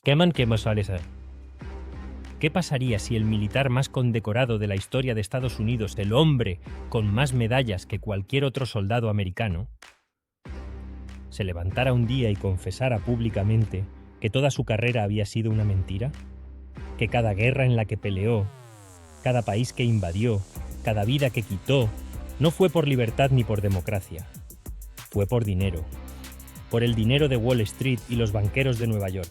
¿Qué más sale saber? ¿Qué pasaría si el militar más condecorado de la historia de Estados Unidos, el hombre con más medallas que cualquier otro soldado americano, se levantara un día y confesara públicamente que toda su carrera había sido una mentira? Que cada guerra en la que peleó, cada país que invadió, cada vida que quitó, no fue por libertad ni por democracia. Fue por dinero. Por el dinero de Wall Street y los banqueros de Nueva York.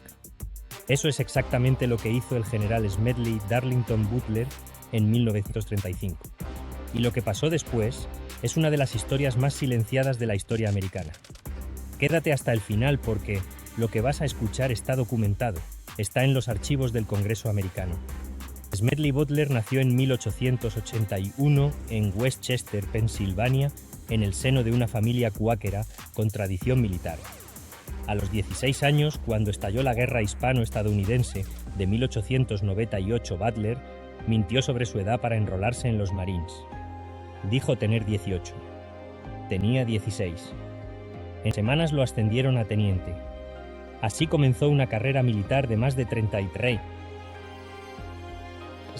Eso es exactamente lo que hizo el general Smedley Darlington Butler en 1935. Y lo que pasó después es una de las historias más silenciadas de la historia americana. Quédate hasta el final porque lo que vas a escuchar está documentado, está en los archivos del Congreso americano. Smedley Butler nació en 1881 en Westchester, Pensilvania, en el seno de una familia cuáquera con tradición militar. A los 16 años, cuando estalló la Guerra Hispano-Estadounidense de 1898, Butler mintió sobre su edad para enrolarse en los Marines. Dijo tener 18. Tenía 16. En semanas lo ascendieron a teniente. Así comenzó una carrera militar de más de 33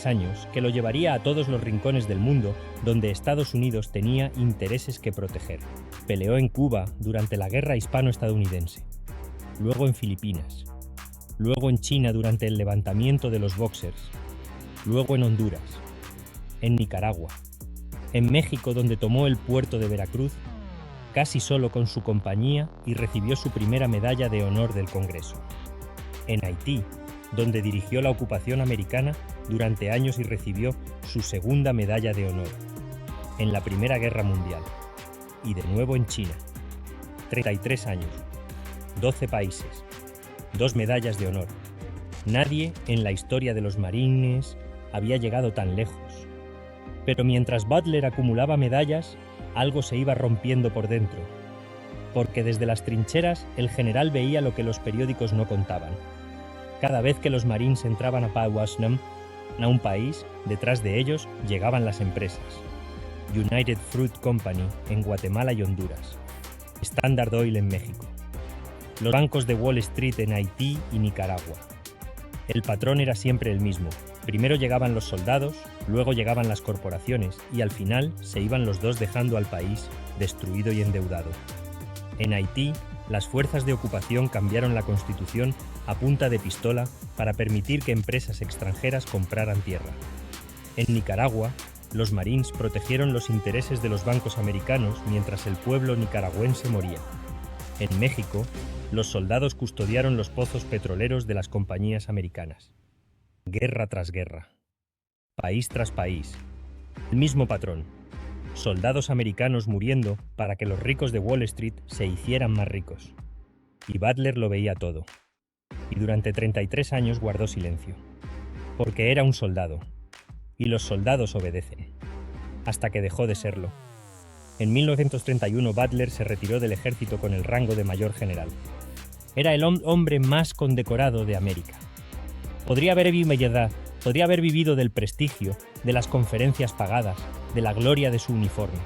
años que lo llevaría a todos los rincones del mundo donde Estados Unidos tenía intereses que proteger. Peleó en Cuba durante la Guerra Hispano-Estadounidense, luego en Filipinas, luego en China durante el levantamiento de los Boxers, luego en Honduras, en Nicaragua, en México donde tomó el puerto de Veracruz, casi solo con su compañía y recibió su primera medalla de honor del Congreso, en Haití, donde dirigió la ocupación americana durante años y recibió su segunda medalla de honor, en la Primera Guerra Mundial, y de nuevo en China. 33 años, 12 países, 2 medallas de honor. Nadie en la historia de los Marines había llegado tan lejos. Pero mientras Butler acumulaba medallas, algo se iba rompiendo por dentro, porque desde las trincheras el general veía lo que los periódicos no contaban. Cada vez que los Marines entraban a Paguasnam, a un país, detrás de ellos llegaban las empresas. United Fruit Company en Guatemala y Honduras. Standard Oil en México. Los bancos de Wall Street en Haití y Nicaragua. El patrón era siempre el mismo. Primero llegaban los soldados, luego llegaban las corporaciones y al final se iban los dos dejando al país destruido y endeudado. En Haití, las fuerzas de ocupación cambiaron la constitución a punta de pistola para permitir que empresas extranjeras compraran tierra. En Nicaragua, los Marines protegieron los intereses de los bancos americanos mientras el pueblo nicaragüense moría. En México, los soldados custodiaron los pozos petroleros de las compañías americanas. Guerra tras guerra. País tras país. El mismo patrón. Soldados americanos muriendo para que los ricos de Wall Street se hicieran más ricos. Y Butler lo veía todo. Y durante 33 años guardó silencio. Porque era un soldado. Y los soldados obedecen. Hasta que dejó de serlo. En 1931 Butler se retiró del ejército con el rango de mayor general. Era el hombre más condecorado de América. Podría haber vivido del prestigio, de las conferencias pagadas, de la gloria de su uniforme.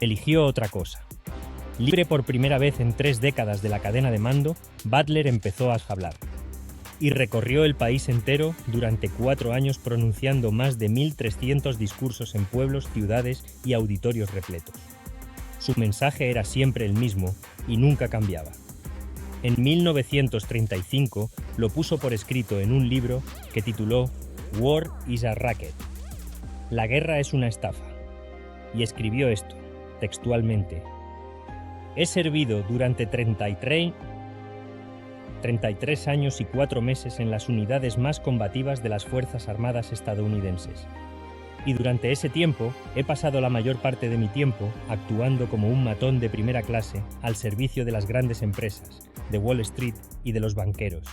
Eligió otra cosa. Libre por primera vez en 3 décadas de la cadena de mando, Butler empezó a hablar. Y recorrió el país entero durante 4 años pronunciando más de 1.300 discursos en pueblos, ciudades y auditorios repletos. Su mensaje era siempre el mismo y nunca cambiaba. En 1935 lo puso por escrito en un libro que tituló War is a Racket. La guerra es una estafa. Y escribió esto, textualmente. He servido durante 33 años y 4 meses en las unidades más combativas de las Fuerzas Armadas estadounidenses. Y durante ese tiempo he pasado la mayor parte de mi tiempo actuando como un matón de primera clase al servicio de las grandes empresas, de Wall Street y de los banqueros.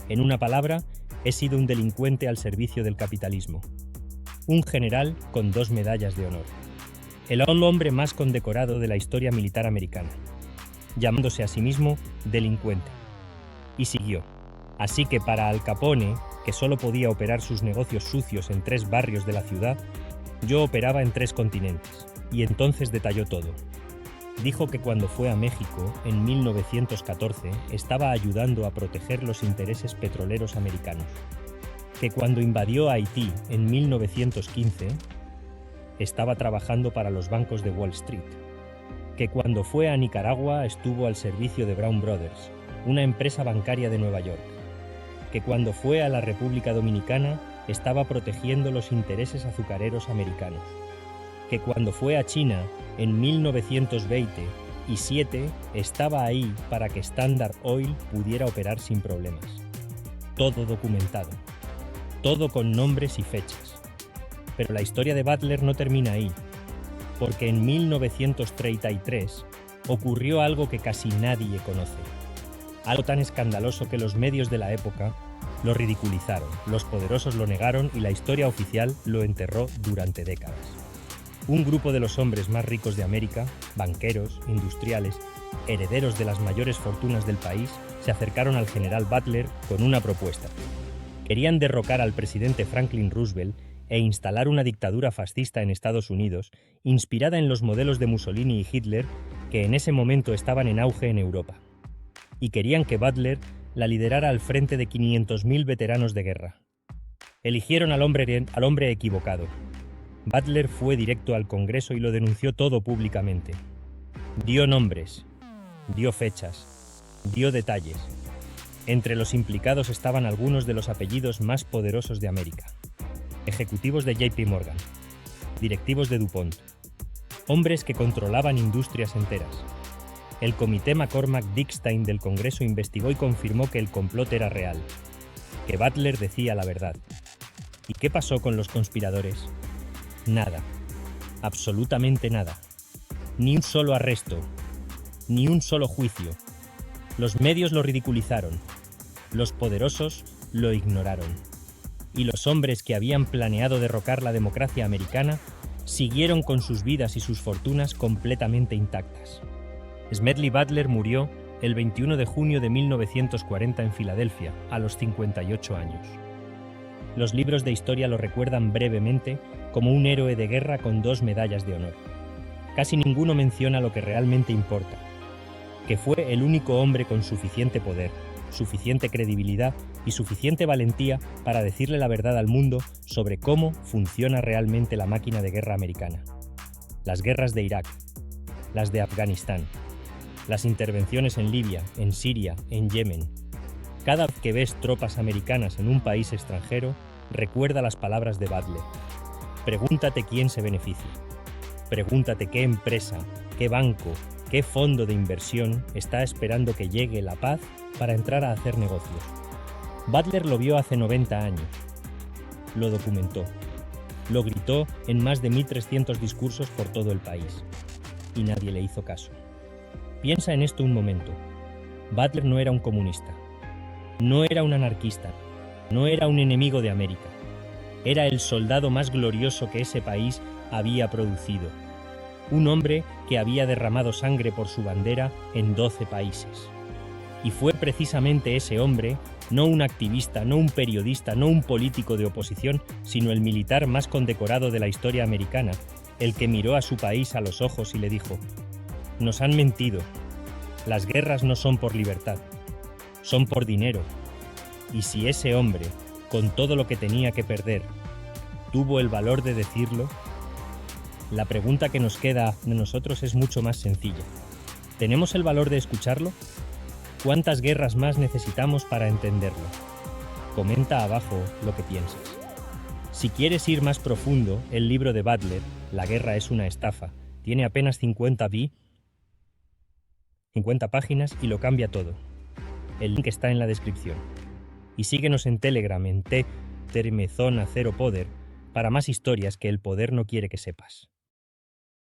En una palabra, he sido un delincuente al servicio del capitalismo. Un general con 2 medallas de honor. El hombre más condecorado de la historia militar americana, llamándose a sí mismo delincuente. Y siguió. Así que para Al Capone, que solo podía operar sus negocios sucios en 3 barrios de la ciudad, yo operaba en 3 continentes. Y entonces detalló todo. Dijo que cuando fue a México, en 1914, estaba ayudando a proteger los intereses petroleros americanos. Que cuando invadió Haití en 1915, estaba trabajando para los bancos de Wall Street. Que cuando fue a Nicaragua estuvo al servicio de Brown Brothers, una empresa bancaria de Nueva York. Que cuando fue a la República Dominicana estaba protegiendo los intereses azucareros americanos. Que cuando fue a China en 1927 estaba ahí para que Standard Oil pudiera operar sin problemas. Todo documentado. Todo con nombres y fechas. Pero la historia de Butler no termina ahí, porque en 1933 ocurrió algo que casi nadie conoce. Algo tan escandaloso que los medios de la época lo ridiculizaron, los poderosos lo negaron y la historia oficial lo enterró durante décadas. Un grupo de los hombres más ricos de América, banqueros, industriales, herederos de las mayores fortunas del país, se acercaron al general Butler con una propuesta. Querían derrocar al presidente Franklin Roosevelt e instalar una dictadura fascista en Estados Unidos, inspirada en los modelos de Mussolini y Hitler que en ese momento estaban en auge en Europa. Y querían que Butler la liderara al frente de 500.000 veteranos de guerra. Eligieron al hombre equivocado. Butler fue directo al Congreso y lo denunció todo públicamente. Dio nombres, dio fechas, dio detalles. Entre los implicados estaban algunos de los apellidos más poderosos de América. Ejecutivos de JP Morgan, directivos de DuPont, hombres que controlaban industrias enteras. El comité McCormack-Dickstein del Congreso investigó y confirmó que el complot era real, que Butler decía la verdad. ¿Y qué pasó con los conspiradores? Nada, absolutamente nada. Ni un solo arresto, ni un solo juicio. Los medios lo ridiculizaron, los poderosos lo ignoraron. Y los hombres que habían planeado derrocar la democracia americana siguieron con sus vidas y sus fortunas completamente intactas. Smedley Butler murió el 21 de junio de 1940 en Filadelfia, a los 58 años. Los libros de historia lo recuerdan brevemente como un héroe de guerra con 2 medallas de honor. Casi ninguno menciona lo que realmente importa, que fue el único hombre con suficiente poder, suficiente credibilidad y suficiente valentía para decirle la verdad al mundo sobre cómo funciona realmente la máquina de guerra americana. Las guerras de Irak, las de Afganistán, las intervenciones en Libia, en Siria, en Yemen. Cada vez que ves tropas americanas en un país extranjero, recuerda las palabras de Butler. Pregúntate quién se beneficia. Pregúntate qué empresa, qué banco, qué fondo de inversión está esperando que llegue la paz para entrar a hacer negocios. Butler lo vio hace 90 años. Lo documentó. Lo gritó en más de 1.300 discursos por todo el país. Y nadie le hizo caso. Piensa en esto un momento. Butler no era un comunista. No era un anarquista. No era un enemigo de América. Era el soldado más glorioso que ese país había producido. Un hombre que había derramado sangre por su bandera en 12 países. Y fue precisamente ese hombre, no un activista, no un periodista, no un político de oposición, sino el militar más condecorado de la historia americana, el que miró a su país a los ojos y le dijo: «Nos han mentido. Las guerras no son por libertad, son por dinero». Y si ese hombre, con todo lo que tenía que perder, tuvo el valor de decirlo, la pregunta que nos queda de nosotros es mucho más sencilla. ¿Tenemos el valor de escucharlo? ¿Cuántas guerras más necesitamos para entenderlo? Comenta abajo lo que piensas. Si quieres ir más profundo, el libro de Butler, La guerra es una estafa, tiene apenas 50 páginas y lo cambia todo. El link está en la descripción. Y síguenos en Telegram en T-Zona 0 Poder para más historias que el poder no quiere que sepas.